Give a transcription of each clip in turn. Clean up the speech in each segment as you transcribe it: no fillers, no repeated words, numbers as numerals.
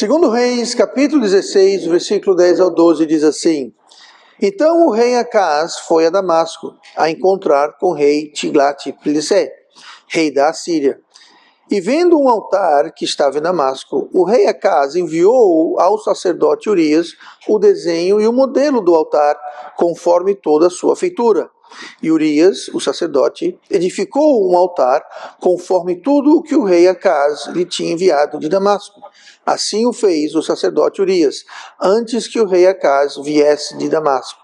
Segundo Reis, capítulo 16, versículo 10 ao 12, diz assim: Então o rei Acaz foi a Damasco a encontrar com o rei Tiglat-Pileser, rei da Assíria. E vendo um altar que estava em Damasco, o rei Acaz enviou ao sacerdote Urias o desenho e o modelo do altar, conforme toda a sua feitura. E Urias, o sacerdote, edificou um altar, conforme tudo o que o rei Acaz lhe tinha enviado de Damasco. Assim o fez o sacerdote Urias, antes que o rei Acaz viesse de Damasco.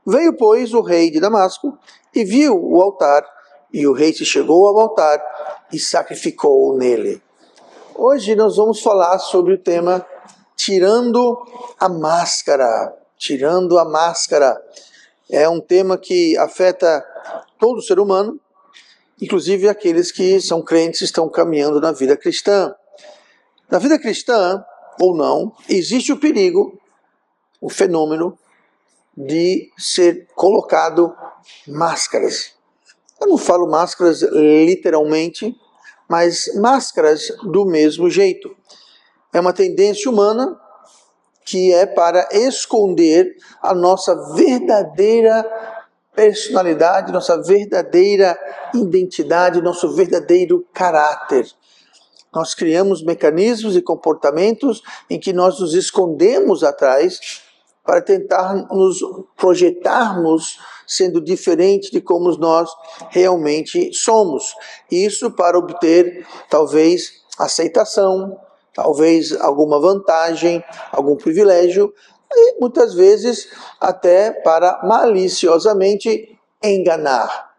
Veio, pois, o rei de Damasco e viu o altar, e o rei se chegou ao altar e sacrificou nele. Hoje nós vamos falar sobre o tema tirando a máscara. Tirando a máscara. É um tema que afeta todo ser humano, inclusive aqueles que são crentes e estão caminhando na vida cristã. Na vida cristã, ou não, existe o perigo, o fenômeno de ser colocado máscaras. Eu não falo máscaras literalmente, mas máscaras do mesmo jeito. É uma tendência humana que é para esconder a nossa verdadeira personalidade, nossa verdadeira identidade, nosso verdadeiro caráter. Nós criamos mecanismos e comportamentos em que nós nos escondemos atrás para tentar nos projetarmos sendo diferente de como nós realmente somos. Isso para obter, talvez, aceitação, talvez alguma vantagem, algum privilégio, e muitas vezes até para maliciosamente enganar.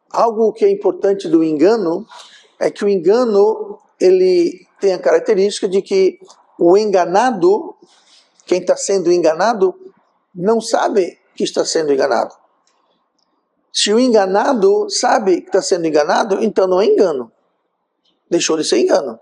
Algo que é importante do engano é que o engano ele tem a característica de que o enganado, quem está sendo enganado, não sabe que está sendo enganado. Se o enganado sabe que está sendo enganado, então não é engano. Deixou de ser engano.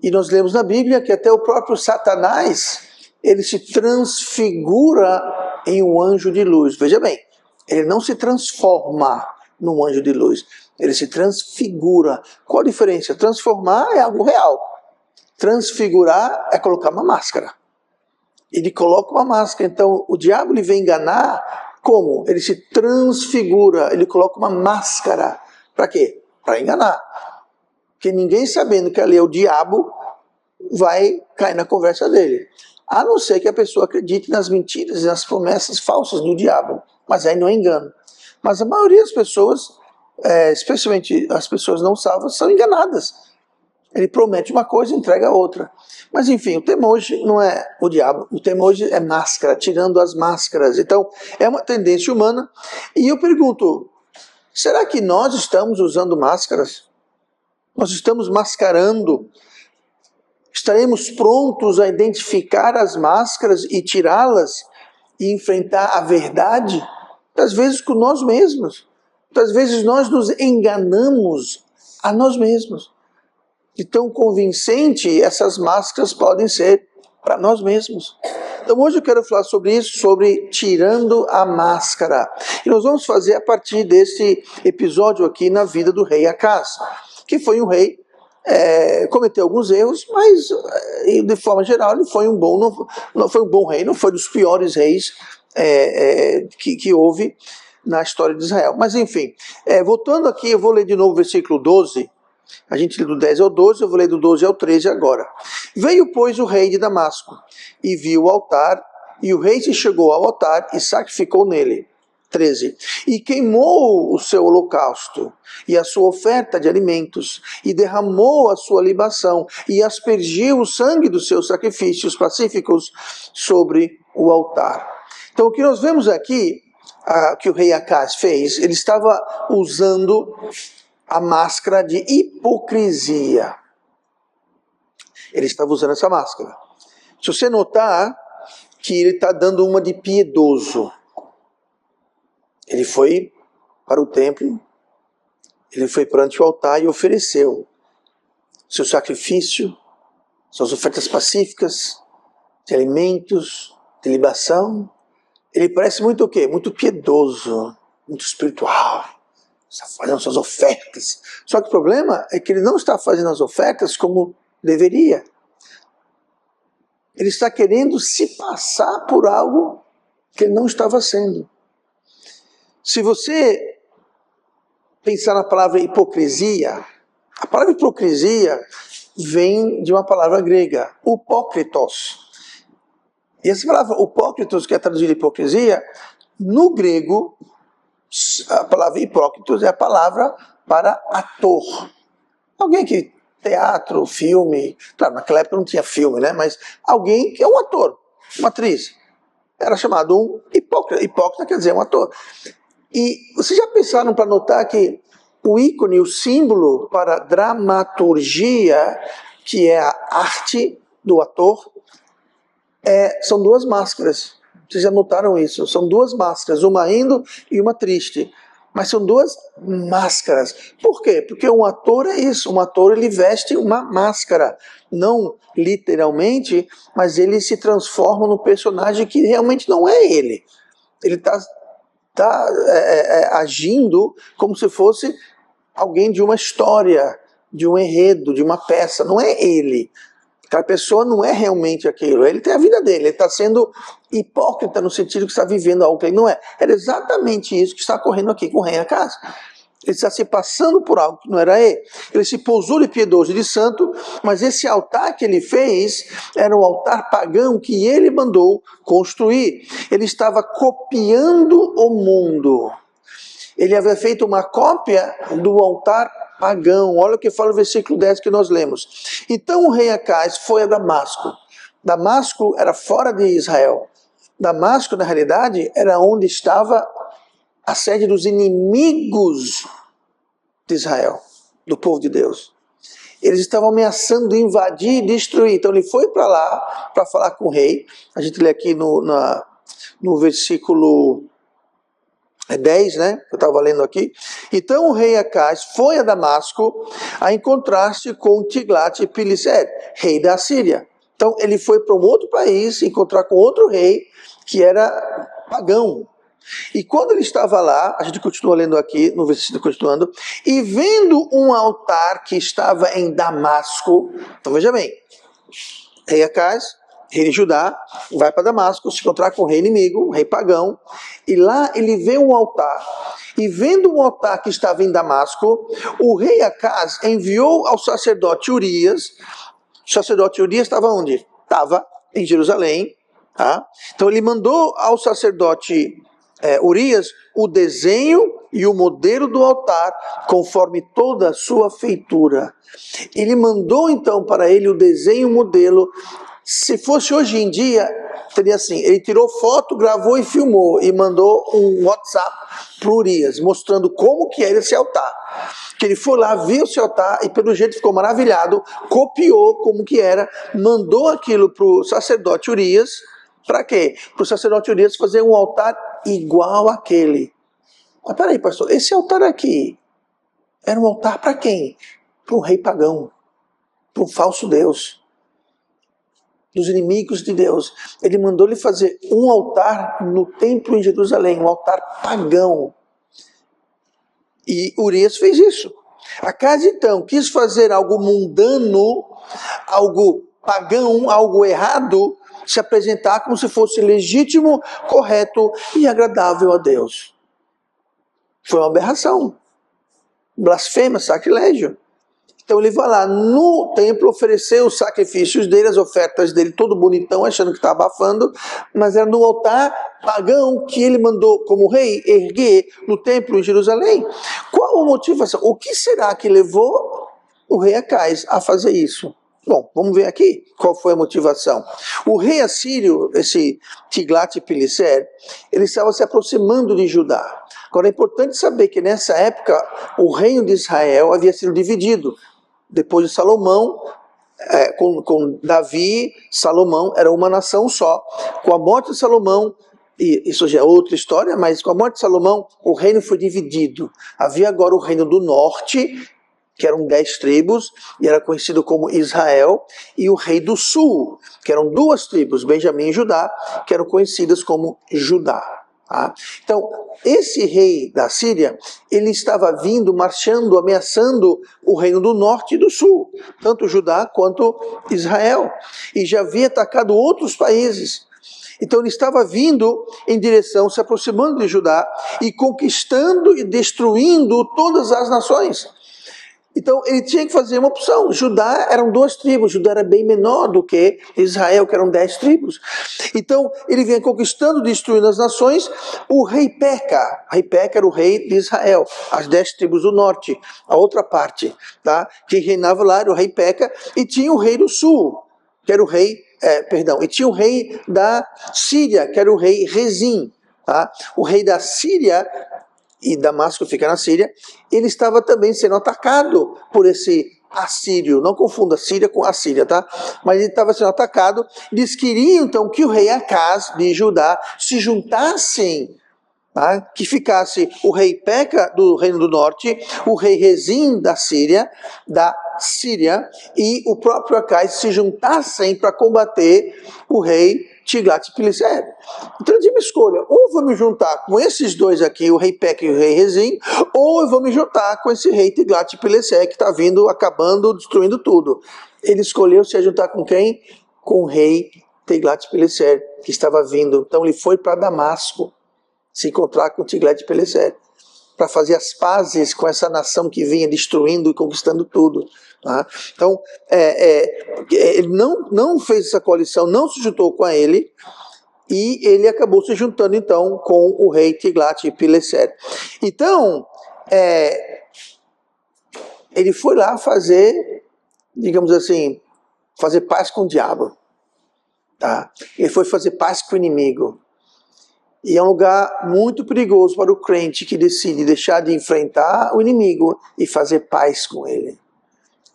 E nós lemos na Bíblia que até o próprio Satanás, ele se transfigura em um anjo de luz. Veja bem, ele não se transforma num anjo de luz. Ele se transfigura. Qual a diferença? Transformar é algo real. Transfigurar é colocar uma máscara. Ele coloca uma máscara. Então, o diabo ele vem enganar como? Ele se transfigura. Ele coloca uma máscara. Para quê? Para enganar. Porque ninguém sabendo que ali é o diabo vai cair na conversa dele. A não ser que a pessoa acredite nas mentiras e nas promessas falsas do diabo. Mas aí não é engano. Mas a maioria das pessoas, especialmente as pessoas não salvas, são enganadas. Ele promete uma coisa e entrega outra. Mas enfim, o tema hoje não é o diabo, o tema hoje é máscara, tirando as máscaras. Então, é uma tendência humana. E eu pergunto, será que nós estamos usando máscaras? Nós estamos mascarando? Estaremos prontos a identificar as máscaras e tirá-las e enfrentar a verdade? Às vezes com nós mesmos. Às vezes nós nos enganamos a nós mesmos. De tão convincente essas máscaras podem ser para nós mesmos. Então hoje eu quero falar sobre isso, sobre tirando a máscara. E nós vamos fazer a partir desse episódio aqui na vida do rei Acaz, que foi um rei, cometeu alguns erros, mas de forma geral ele foi um bom, não foi um bom rei, não foi dos piores reis que houve na história de Israel. Mas enfim, voltando aqui, eu vou ler de novo o versículo 12. A gente lê do 10 ao 12, eu vou ler do 12 ao 13 agora. Veio, pois, o rei de Damasco, e viu o altar, e o rei se chegou ao altar e sacrificou nele. 13. E queimou o seu holocausto, e a sua oferta de alimentos, e derramou a sua libação, e aspergiu o sangue dos seus sacrifícios pacíficos sobre o altar. Então, o que nós vemos aqui, que o rei Acaz fez, ele estava usando a máscara de hipocrisia. Ele estava usando essa máscara. Se você notar que ele está dando uma de piedoso. Ele foi para o templo, ele foi perante o altar e ofereceu seu sacrifício, suas ofertas pacíficas, de alimentos, de libação. Ele parece muito o quê? Muito piedoso, muito espiritual. Está fazendo suas ofertas. Só que o problema é que ele não está fazendo as ofertas como deveria. Ele está querendo se passar por algo que ele não estava sendo. Se você pensar na palavra hipocrisia, a palavra hipocrisia vem de uma palavra grega, upócritos. E essa palavra upócritos, que é traduzida hipocrisia, no grego, a palavra hipócritos é a palavra para ator. Alguém que teatro, filme, claro, naquela época não tinha filme, né? Mas alguém que é um ator, uma atriz. Era chamado um hipócrita. Hipócrita quer dizer um ator. E vocês já pensaram para notar que o ícone, o símbolo para dramaturgia, que é a arte do ator, são duas máscaras. Vocês já notaram isso? São duas máscaras, uma rindo e uma triste. Mas são duas máscaras. Por quê? Porque um ator é isso. Um ator, ele veste uma máscara. Não literalmente, mas ele se transforma no personagem que realmente não é ele. Ele está agindo como se fosse alguém de uma história, de um enredo, de uma peça. Não é ele. Aquela pessoa não é realmente aquilo. Ele tem a vida dele. Ele está sendo hipócrita no sentido que está vivendo algo que ele não é. Era exatamente isso que está ocorrendo aqui com o rei Acaz. Ele está se passando por algo que não era ele. Ele se pousou de piedoso e de santo, mas esse altar que ele fez era um altar pagão que ele mandou construir. Ele estava copiando o mundo. Ele havia feito uma cópia do altar pagão. Olha o que fala o versículo 10 que nós lemos. Então o rei Acaz foi a Damasco. Damasco era fora de Israel. Damasco, na realidade, era onde estava a sede dos inimigos de Israel, do povo de Deus. Eles estavam ameaçando invadir e destruir. Então ele foi para lá para falar com o rei. A gente lê aqui no versículo 10, né? Eu estava lendo aqui. Então o rei Acaz foi a Damasco a encontrar-se com Tiglat-Pileser, rei da Síria. Então ele foi para um outro país encontrar com outro rei que era pagão. E quando ele estava lá, a gente continua lendo aqui, no versículo continuando, e vendo um altar que estava em Damasco, então veja bem, rei Acaz, rei de Judá, vai para Damasco se encontrar com o rei inimigo, o rei pagão, e lá ele vê um altar. E vendo um altar que estava em Damasco, o rei Acaz enviou ao sacerdote Urias. O sacerdote Urias estava onde? Estava em Jerusalém. Tá? Então ele mandou ao sacerdote Urias o desenho e o modelo do altar, conforme toda a sua feitura. Ele mandou então para ele o desenho e o modelo. Se fosse hoje em dia, seria assim, ele tirou foto, gravou e filmou, e mandou um WhatsApp para Urias, mostrando como que era esse altar. Que ele foi lá, viu esse altar, e pelo jeito ficou maravilhado, copiou como que era, mandou aquilo para o sacerdote Urias. Para quê? Para o sacerdote Urias fazer um altar igual àquele. Mas peraí, pastor, esse altar aqui era um altar para quem? Para um rei pagão, para um falso Deus, dos inimigos de Deus. Ele mandou-lhe fazer um altar no templo em Jerusalém, um altar pagão. E Urias fez isso. Acaz então quis fazer algo mundano, algo pagão, algo errado, se apresentar como se fosse legítimo, correto e agradável a Deus. Foi uma aberração, blasfêmia, sacrilégio. Então ele vai lá no templo, oferecer os sacrifícios dele, as ofertas dele, todo bonitão, achando que está abafando, mas era no altar pagão que ele mandou como rei erguer no templo em Jerusalém. Qual a motivação? O que será que levou o rei Acaz a fazer isso? Bom, vamos ver aqui qual foi a motivação. O rei assírio, esse Tiglat-Pileser, ele estava se aproximando de Judá. Agora é importante saber que nessa época o reino de Israel havia sido dividido. Depois de Salomão, com Davi, Salomão era uma nação só. Com a morte de Salomão, e isso já é outra história, mas com a morte de Salomão o reino foi dividido. Havia agora o reino do norte, que eram 10 tribos, e era conhecido como Israel, e o rei do sul, que eram 2 tribos, Benjamim e Judá, que eram conhecidas como Judá. Tá? Então, esse rei da Síria, ele estava vindo, marchando, ameaçando o reino do norte e do sul, tanto Judá quanto Israel, e já havia atacado outros países. Então ele estava vindo em direção, se aproximando de Judá e conquistando e destruindo todas as nações. Então ele tinha que fazer uma opção. Judá eram 2 tribos, Judá era bem menor do que Israel, que eram 10 tribos. Então ele vinha conquistando, destruindo as nações. O rei Peca era o rei de Israel, as 10 tribos do norte, a outra parte, tá? Que reinava lá era o rei Peca, e tinha o rei do sul, que era o rei, e tinha o rei da Síria, que era o rei Rezim. Tá? O rei da Síria, e Damasco fica na Síria, ele estava também sendo atacado por esse assírio. Não confunda Síria com Assíria, tá? Mas ele estava sendo atacado. Eles queriam então que o rei Acaz de Judá se juntassem, tá? Que ficasse o rei Peca do reino do norte, o rei Rezim da Síria, e o próprio Acaz se juntassem para combater o rei Tiglat-Pileser. Então eu tive uma escolha: ou eu vou me juntar com esses dois aqui, o rei Peca e o rei Rezim, ou eu vou me juntar com esse rei Tiglat-Pileser que está vindo, acabando, destruindo tudo. Ele escolheu se juntar com quem? Com o rei Tiglat-Pileser, que estava vindo. Então ele foi para Damasco se encontrar com Tiglat-Pileser, para fazer as pazes com essa nação que vinha destruindo e conquistando tudo. Tá? Então, ele não fez essa coalição, não se juntou com ele, e ele acabou se juntando então com o rei Tiglat-Pileser. Então, ele foi lá fazer, digamos assim, fazer paz com o diabo. Tá? Ele foi fazer paz com o inimigo. E é um lugar muito perigoso para o crente que decide deixar de enfrentar o inimigo e fazer paz com ele.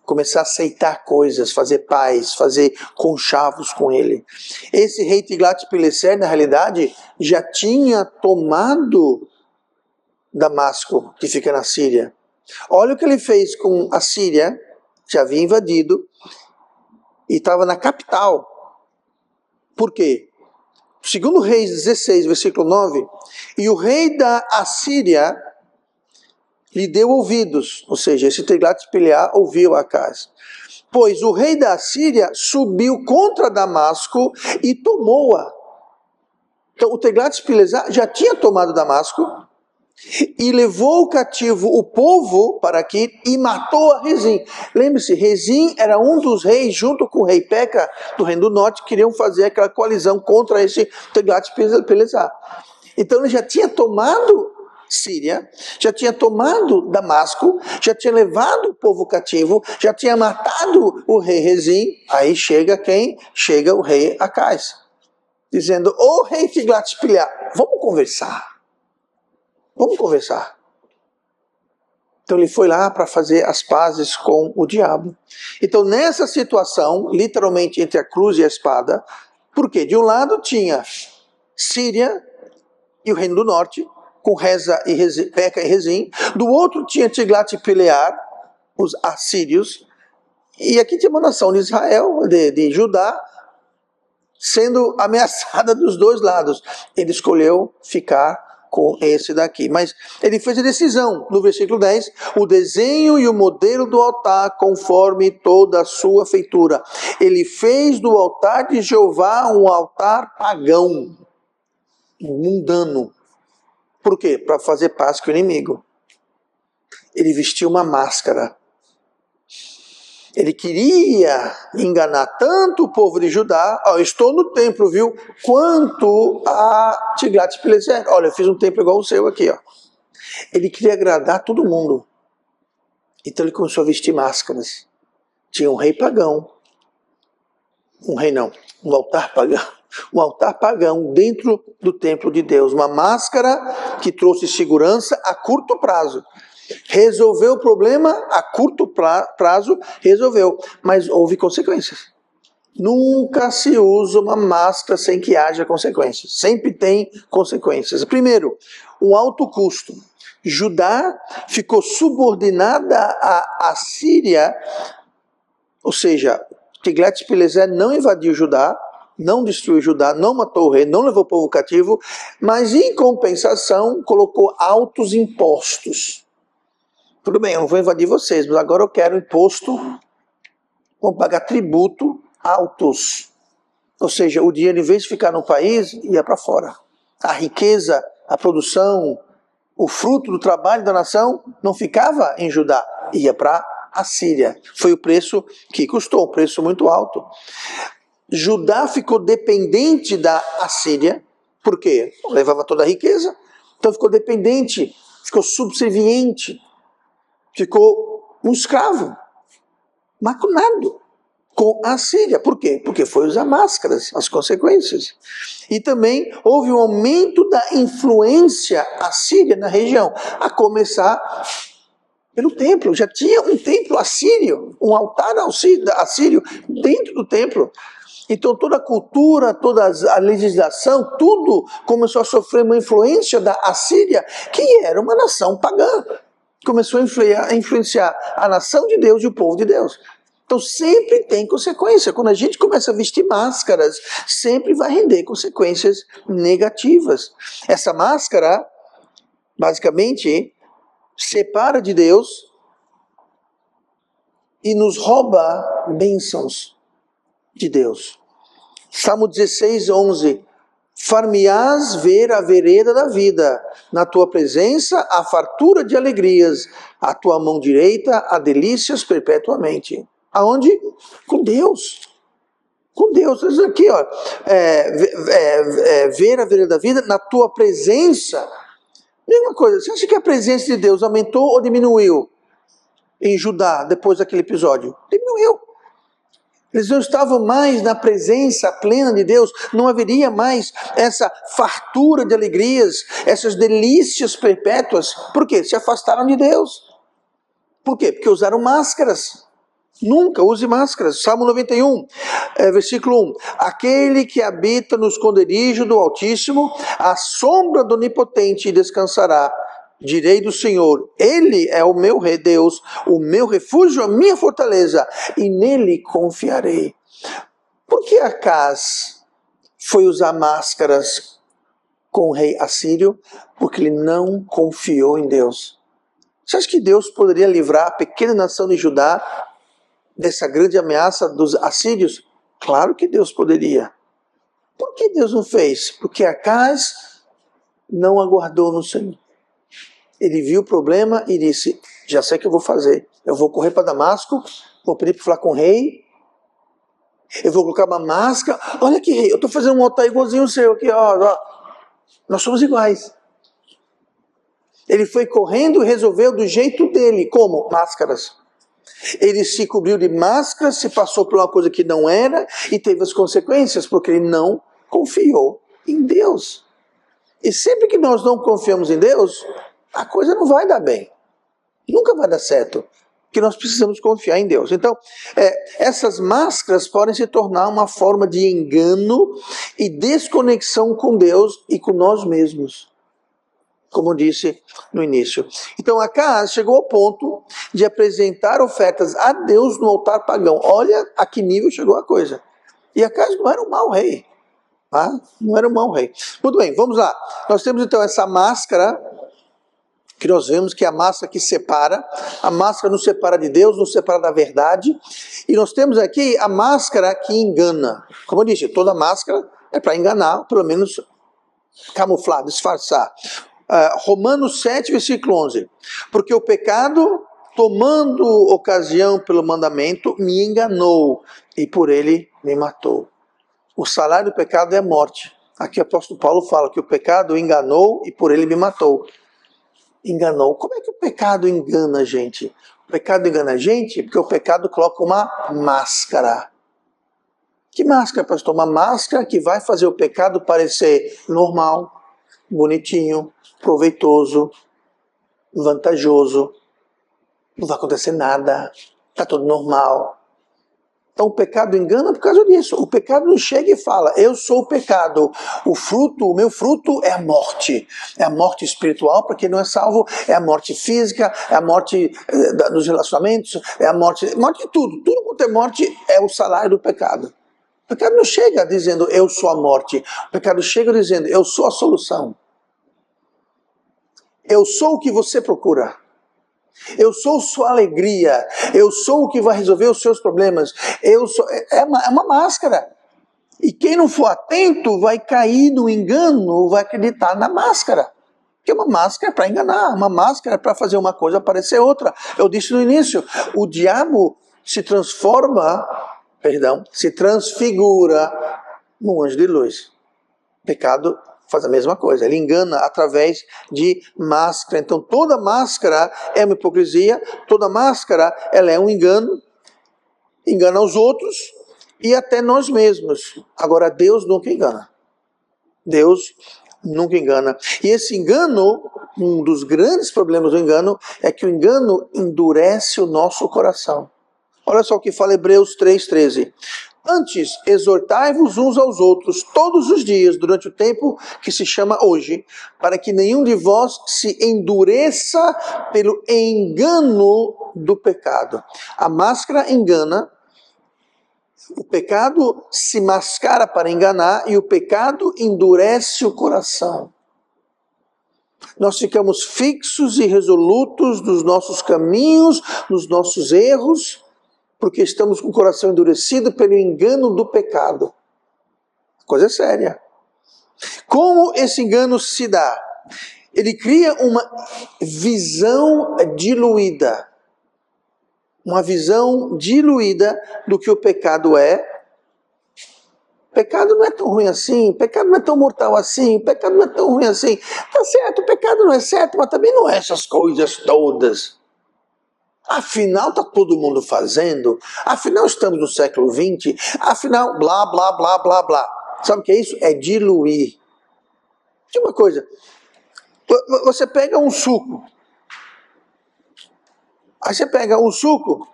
Começar a aceitar coisas, fazer paz, fazer conchavos com ele. Esse rei Tiglat-Pileser, na realidade, já tinha tomado Damasco, que fica na Síria. Olha o que ele fez com a Síria, já havia invadido, e estava na capital. Por quê? Segundo Reis 16, versículo 9, e o rei da Assíria lhe deu ouvidos, ou seja, esse Tiglat-Pileser ouviu Acaz. Pois o rei da Assíria subiu contra Damasco e tomou-a. Então o Tiglat-Pileser já tinha tomado Damasco e levou cativo o povo para aqui e matou a Rezim. Lembre-se, Rezim era um dos reis, junto com o rei Peca do reino do norte, que queriam fazer aquela coalizão contra esse Tiglat-Pileser. Então ele já tinha tomado Síria, já tinha tomado Damasco, já tinha levado o povo cativo, já tinha matado o rei Rezim. Aí chega quem? Chega o rei Acaz, dizendo: ô rei Tiglat-Pileser, vamos conversar. Vamos conversar. Então ele foi lá para fazer as pazes com o diabo. Então nessa situação, literalmente entre a cruz e a espada, porque de um lado tinha Síria e o reino do norte, com Peca e Rezim. Do outro tinha Tiglat-Pileser, os assírios. E aqui tinha uma nação de Israel, de Judá, sendo ameaçada dos dois lados. Ele escolheu ficar com esse daqui. Mas ele fez a decisão, no versículo 10, o desenho e o modelo do altar conforme toda a sua feitura. Ele fez do altar de Jeová um altar pagão, mundano. Por quê? Para fazer paz com o inimigo. Ele vestiu uma máscara. Ele queria enganar tanto o povo de Judá, eu estou no templo, viu? Quanto a Tiglat-Pileser. Olha, eu fiz um templo igual o seu aqui, ó. Ele queria agradar todo mundo. Então ele começou a vestir máscaras. Tinha um rei pagão. Um altar pagão. Um altar pagão dentro do templo de Deus. Uma máscara que trouxe segurança a curto prazo. Resolveu o problema a curto prazo, resolveu, mas houve consequências. Nunca se usa uma máscara sem que haja consequências. Sempre tem consequências. Primeiro, um alto custo. Judá ficou subordinada à Síria, ou seja, Tiglat-Pileser não invadiu Judá, não destruiu Judá, não matou o rei, não levou o povo cativo, mas em compensação colocou altos impostos. Tudo bem, eu não vou invadir vocês, mas agora eu quero imposto, vou pagar tributo altos. Ou seja, o dinheiro, em vez de ficar no país, ia para fora. A riqueza, a produção, o fruto do trabalho da nação não ficava em Judá, ia para a Síria. Foi o preço que custou, um preço muito alto. Judá ficou dependente da Assíria, por quê? Levava toda a riqueza, então ficou dependente, ficou subserviente, ficou um escravo, macunado com a Síria. Por quê? Porque foi usar máscaras, as consequências. E também houve um aumento da influência assíria na região, a começar pelo templo. Já tinha um templo assírio, um altar assírio dentro do templo. Então toda a cultura, toda a legislação, tudo começou a sofrer uma influência da Assíria, que era uma nação pagã. Começou a influenciar a nação de Deus e o povo de Deus. Então sempre tem consequência. Quando a gente começa a vestir máscaras, sempre vai render consequências negativas. Essa máscara, basicamente, separa de Deus e nos rouba bênçãos de Deus. Salmo 16, 11. Far-me-ás ver a vereda da vida, na tua presença a fartura de alegrias, a tua mão direita há delícias perpetuamente. Aonde? Com Deus. Com Deus. Isso aqui, ó, ver a vereda da vida na tua presença. Mesma coisa, você acha que a presença de Deus aumentou ou diminuiu em Judá depois daquele episódio? Diminuiu. Eles não estavam mais na presença plena de Deus, não haveria mais essa fartura de alegrias, essas delícias perpétuas. Por quê? Se afastaram de Deus. Por quê? Porque usaram máscaras. Nunca use máscaras. Salmo 91, versículo 1. Aquele que habita no esconderijo do Altíssimo, à sombra do Onipotente descansará. Direi do Senhor, Ele é o meu Deus, o meu refúgio, a minha fortaleza, e nele confiarei. Por que Acaz foi usar máscaras com o rei assírio? Porque ele não confiou em Deus. Você acha que Deus poderia livrar a pequena nação de Judá dessa grande ameaça dos assírios? Claro que Deus poderia. Por que Deus não fez? Porque Acaz não aguardou no Senhor. Ele viu o problema e disse, já sei o que eu vou fazer. Eu vou correr para Damasco, vou pedir para falar com o rei, eu vou colocar uma máscara. Olha aqui, rei, eu estou fazendo um altar igualzinho o seu aqui, ó. Nós somos iguais. Ele foi correndo e resolveu do jeito dele. Como? Máscaras. Ele se cobriu de máscaras, se passou por uma coisa que não era e teve as consequências, porque ele não confiou em Deus. E sempre que nós não confiamos em Deus, a coisa não vai dar bem. Nunca vai dar certo. Porque nós precisamos confiar em Deus. Então, essas máscaras podem se tornar uma forma de engano e desconexão com Deus e com nós mesmos. Como eu disse no início. Então, Acaz chegou ao ponto de apresentar ofertas a Deus no altar pagão. Olha a que nível chegou a coisa. E Acaz não era um mau rei. Tá? Não era um mau rei. Muito bem, vamos lá. Nós temos então essa máscara, que nós vemos que é a máscara que separa. A máscara nos separa de Deus, nos separa da verdade. E nós temos aqui a máscara que engana. Como eu disse, toda máscara é para enganar, pelo menos camuflar, disfarçar. Romanos 7, versículo 11. Porque o pecado, tomando ocasião pelo mandamento, me enganou e por ele me matou. O salário do pecado é a morte. Aqui o apóstolo Paulo fala que o pecado o enganou e por ele me matou. Enganou. Como é que o pecado engana a gente? O pecado engana a gente porque o pecado coloca uma máscara. Que máscara, pastor? Uma máscara que vai fazer o pecado parecer normal, bonitinho, proveitoso, vantajoso. Não vai acontecer nada. Está tudo normal. Então o pecado engana por causa disso. O pecado não chega e fala, eu sou o pecado. O meu fruto é a morte. É a morte espiritual para quem não é salvo. É a morte física, é a morte dos relacionamentos, é a morte de tudo. Tudo quanto é morte é o salário do pecado. pecado não chega dizendo eu sou a morte. O pecado chega dizendo eu sou a solução. Eu sou o que você procura. Eu sou sua alegria. Eu sou o que vai resolver os seus problemas. É uma máscara. E quem não for atento vai cair no engano, vai acreditar na máscara. Porque uma máscara é para enganar, uma máscara é para fazer uma coisa parecer outra. Eu disse no início, o diabo se transfigura num anjo de luz. O pecado faz a mesma coisa, ele engana através de máscara. Então toda máscara é uma hipocrisia, toda máscara ela é um engano, engana os outros e até nós mesmos. Agora Deus nunca engana. Deus nunca engana. E esse engano, um dos grandes problemas do engano, é que o engano endurece o nosso coração. Olha só o que fala Hebreus 3,13. Antes, exortai-vos uns aos outros todos os dias, durante o tempo que se chama hoje, para que nenhum de vós se endureça pelo engano do pecado. A máscara engana, o pecado se mascara para enganar e o pecado endurece o coração. Nós ficamos fixos e resolutos nos nossos caminhos, nos nossos erros, porque estamos com o coração endurecido pelo engano do pecado. A coisa é séria. Como esse engano se dá? Ele cria uma visão diluída. Uma visão diluída do que o pecado é. Pecado não é tão ruim assim, pecado não é tão mortal assim, pecado não é tão ruim assim. Tá certo, o pecado não é certo, mas também não é essas coisas todas. Afinal, está todo mundo fazendo. Afinal, estamos no século XX. Afinal, blá, blá, blá, blá, blá. Sabe o que é isso? É diluir. Tinha uma coisa. Você pega um suco. Aí você pega um suco.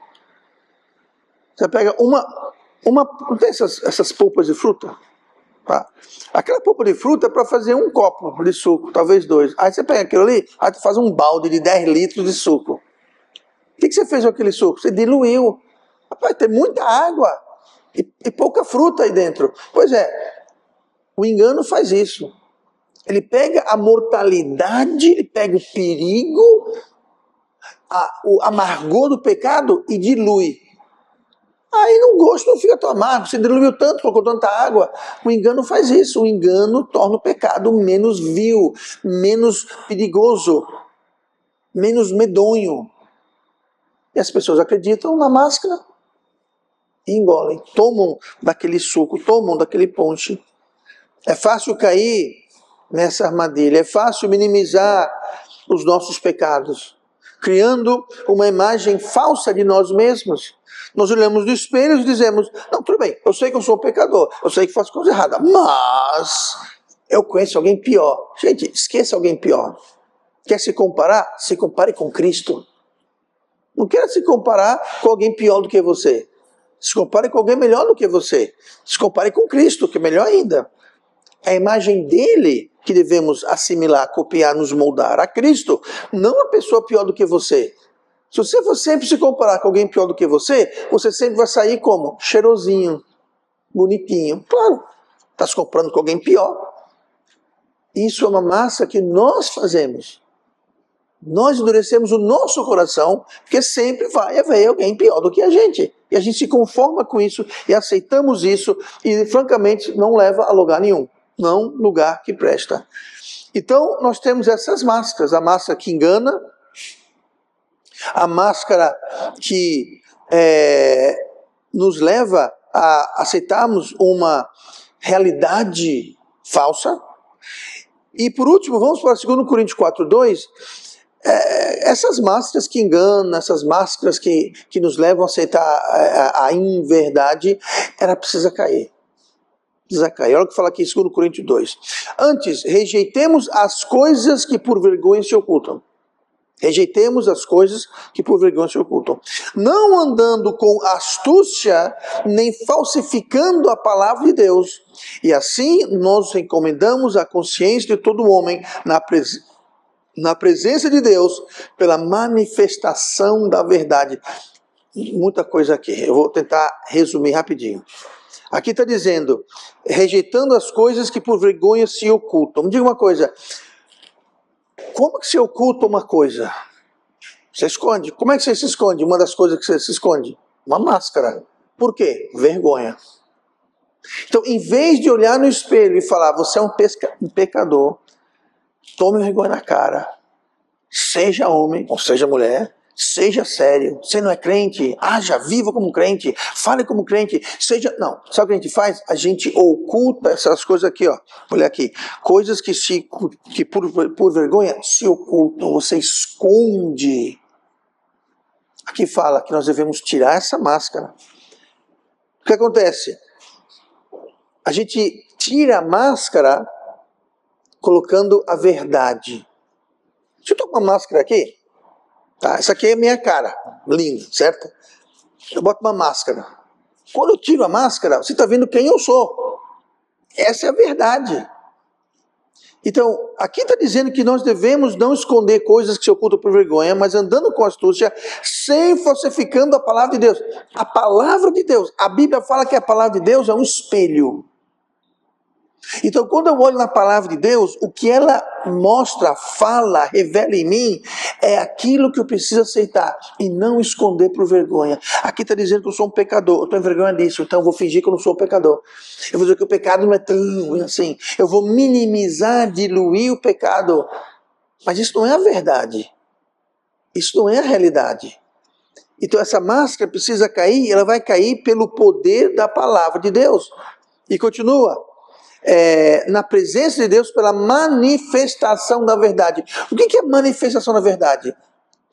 Você pega não tem essas polpas de fruta? Tá? Aquela polpa de fruta é para fazer um copo de suco, talvez 2. Aí você pega aquilo ali, aí você faz um balde de 10 litros de suco. O que você fez com aquele suco? Você diluiu. Rapaz, tem muita água e pouca fruta aí dentro. Pois é, o engano faz isso. Ele pega a mortalidade, ele pega o perigo, o amargor do pecado e dilui. Aí o gosto não fica tão amargo, você diluiu tanto, colocou tanta água. O engano faz isso, o engano torna o pecado menos vil, menos perigoso, menos medonho. E as pessoas acreditam na máscara e engolem, tomam daquele suco, tomam daquele ponche. É fácil cair nessa armadilha, é fácil minimizar os nossos pecados, criando uma imagem falsa de nós mesmos. Nós olhamos no espelho e dizemos, não, tudo bem, eu sei que eu sou um pecador, eu sei que faço coisa errada, mas eu conheço alguém pior. Gente, esqueça alguém pior. Quer se comparar? Se compare com Cristo. Não queira se comparar com alguém pior do que você. Se compare com alguém melhor do que você. Se compare com Cristo, que é melhor ainda. É a imagem dele que devemos assimilar, copiar, nos moldar. A Cristo, não a pessoa pior do que você. Se você for sempre se comparar com alguém pior do que você sempre vai sair como? Cheirosinho, bonitinho. Claro, está se comparando com alguém pior. Isso é uma massa que nós fazemos. Nós endurecemos o nosso coração, porque sempre vai haver alguém pior do que a gente. E a gente se conforma com isso e aceitamos isso e, francamente, não leva a lugar nenhum. Não lugar que presta. Então, nós temos essas máscaras. A máscara que engana, a máscara que nos leva a aceitarmos uma realidade falsa. E, por último, vamos para 2 Coríntios 4:2. Essas máscaras que enganam, essas máscaras que nos levam a aceitar a inverdade, ela precisa cair. Precisa cair. Olha o que fala aqui em 2 Coríntios 2. Antes, rejeitemos as coisas que por vergonha se ocultam. Rejeitemos as coisas que por vergonha se ocultam. Não andando com astúcia, nem falsificando a palavra de Deus. E assim nós encomendamos a consciência de todo homem na presença de Deus, pela manifestação da verdade. Muita coisa aqui, eu vou tentar resumir rapidinho. Aqui está dizendo, rejeitando as coisas que por vergonha se ocultam. Me diga uma coisa, como que se oculta uma coisa? Você esconde. Como é que você se esconde? Uma das coisas que você se esconde? Uma máscara. Por quê? Vergonha. Então, em vez de olhar no espelho e falar, você é um pecador, tome vergonha na cara. Seja homem ou seja mulher, seja sério. Você não é crente? Haja, viva como crente. Fale como crente. Seja... Não, sabe o que a gente faz? A gente oculta essas coisas aqui, ó. Olha aqui. Coisas que por vergonha se ocultam. Você esconde. Aqui fala que nós devemos tirar essa máscara. O que acontece? A gente tira a máscara colocando a verdade. Deixa eu tomar uma máscara aqui. Tá? Essa aqui é a minha cara. Linda, certo? Eu boto uma máscara. Quando eu tiro a máscara, você está vendo quem eu sou. Essa é a verdade. Então, aqui está dizendo que nós devemos não esconder coisas que se ocultam por vergonha, mas andando com astúcia, sem falsificando a palavra de Deus. A palavra de Deus, a Bíblia fala que a palavra de Deus é um espelho. Então, quando eu olho na palavra de Deus, o que ela mostra, fala, revela em mim, é aquilo que eu preciso aceitar e não esconder por vergonha. Aqui está dizendo que eu sou um pecador, eu estou em vergonha disso, então eu vou fingir que eu não sou um pecador. Eu vou dizer que o pecado não é tão ruim assim. Eu vou minimizar, diluir o pecado. Mas isso não é a verdade. Isso não é a realidade. Então essa máscara precisa cair, ela vai cair pelo poder da palavra de Deus. E continua. Na presença de Deus pela manifestação da verdade. O que é manifestação da verdade?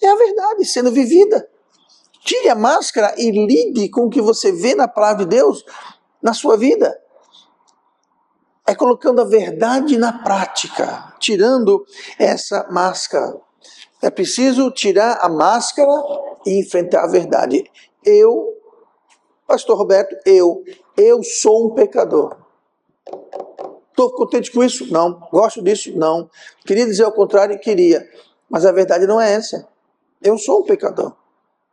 É a verdade sendo vivida. Tire a máscara e lide com o que você vê na palavra de Deus na sua vida. É colocando a verdade na prática, tirando essa máscara. É preciso tirar a máscara e enfrentar a verdade. Pastor Roberto, eu sou um pecador. Estou contente com isso? Não. Gosto disso? Não. Queria dizer ao contrário? Queria. Mas a verdade não é essa. Eu sou um pecador.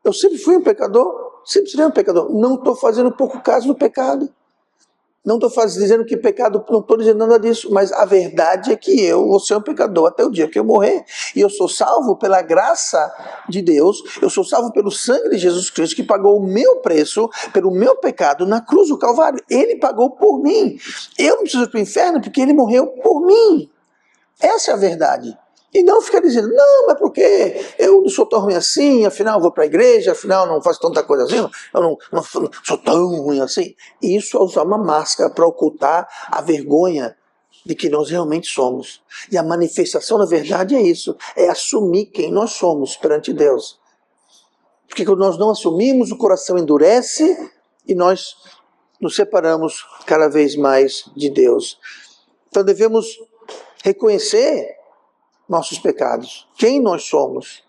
Eu sempre fui um pecador. Sempre serei um pecador. Não estou fazendo pouco caso do pecado. Não estou dizendo que pecado, não estou dizendo nada disso. Mas a verdade é que eu vou ser um pecador até o dia que eu morrer. E eu sou salvo pela graça de Deus. Eu sou salvo pelo sangue de Jesus Cristo, que pagou o meu preço pelo meu pecado na cruz do Calvário. Ele pagou por mim. Eu não preciso ir para o inferno porque ele morreu por mim. Essa é a verdade. E não ficar dizendo, não, mas porque eu não sou tão ruim assim, afinal eu vou para a igreja, afinal eu não faço tanta coisa assim, eu não sou tão ruim assim. E isso é usar uma máscara para ocultar a vergonha de que nós realmente somos. E a manifestação da verdade é isso, é assumir quem nós somos perante Deus. Porque quando nós não assumimos, o coração endurece e nós nos separamos cada vez mais de Deus. Então devemos reconhecer nossos pecados, quem nós somos.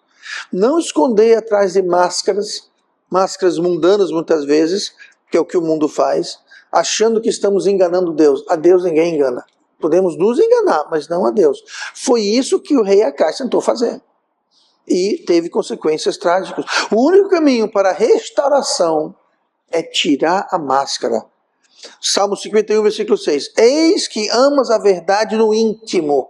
Não esconder atrás de máscaras mundanas muitas vezes, que é o que o mundo faz, achando que estamos enganando Deus. A Deus ninguém engana. Podemos nos enganar, mas não a Deus. Foi isso que o rei Acais tentou fazer. E teve consequências trágicas. O único caminho para a restauração é tirar a máscara. Salmo 51, versículo 6. Eis que amas a verdade no íntimo.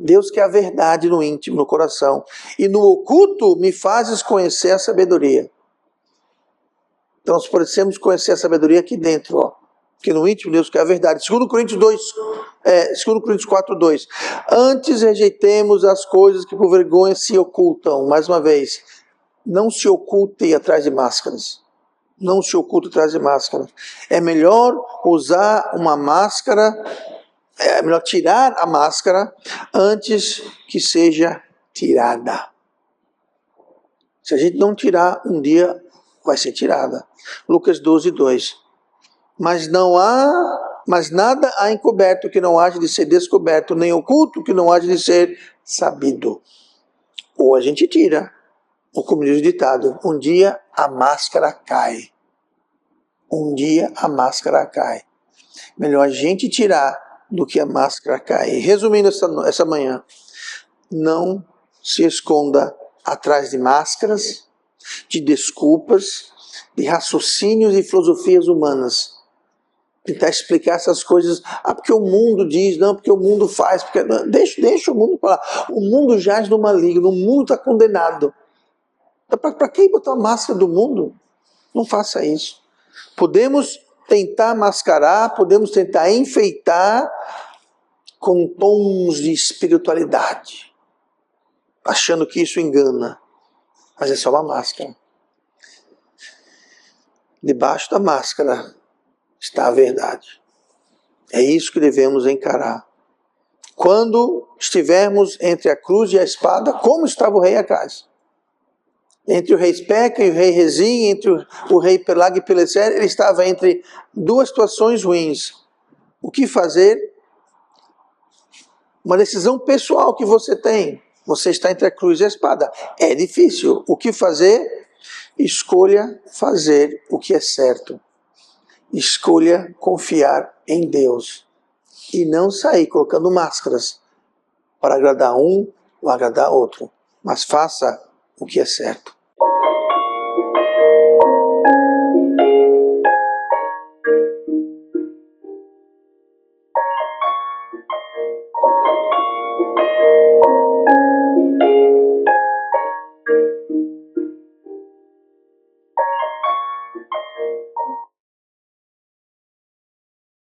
Deus quer a verdade no íntimo, no coração. E no oculto me fazes conhecer a sabedoria. Então nós precisamos conhecer a sabedoria aqui dentro, ó. Porque no íntimo Deus quer a verdade. 2 Coríntios 4, 2. Antes rejeitemos as coisas que por vergonha se ocultam. Mais uma vez, não se oculte atrás de máscaras. Não se oculte atrás de máscaras. É melhor usar uma máscara. É melhor tirar a máscara antes que seja tirada. Se a gente não tirar, um dia vai ser tirada. Lucas 12, 2. Mas nada há encoberto que não haja de ser descoberto, nem oculto que não haja de ser sabido. Ou a gente tira, ou como diz o ditado, um dia a máscara cai. Um dia a máscara cai. Melhor a gente tirar do que a máscara cair. Resumindo essa manhã, não se esconda atrás de máscaras, de desculpas, de raciocínios e filosofias humanas. tentar explicar essas coisas. Ah, porque o mundo diz, não, porque o mundo faz. Porque... Deixa o mundo para lá. O mundo jaz no maligno, o mundo está condenado. Para que botar a máscara do mundo? Não faça isso. Podemos tentar mascarar, podemos tentar enfeitar com tons de espiritualidade, achando que isso engana. Mas é só uma máscara. Debaixo da máscara está a verdade. É isso que devemos encarar. Quando estivermos entre a cruz e a espada, como estava o rei Acaz? Entre o rei Speca e o rei Rezim, entre o rei Pelag e Pileser, ele estava entre duas situações ruins. O que fazer? Uma decisão pessoal que você tem. Você está entre a cruz e a espada. É difícil. O que fazer? Escolha fazer o que é certo. Escolha confiar em Deus. E não sair colocando máscaras para agradar um ou agradar outro. Mas faça o que é certo.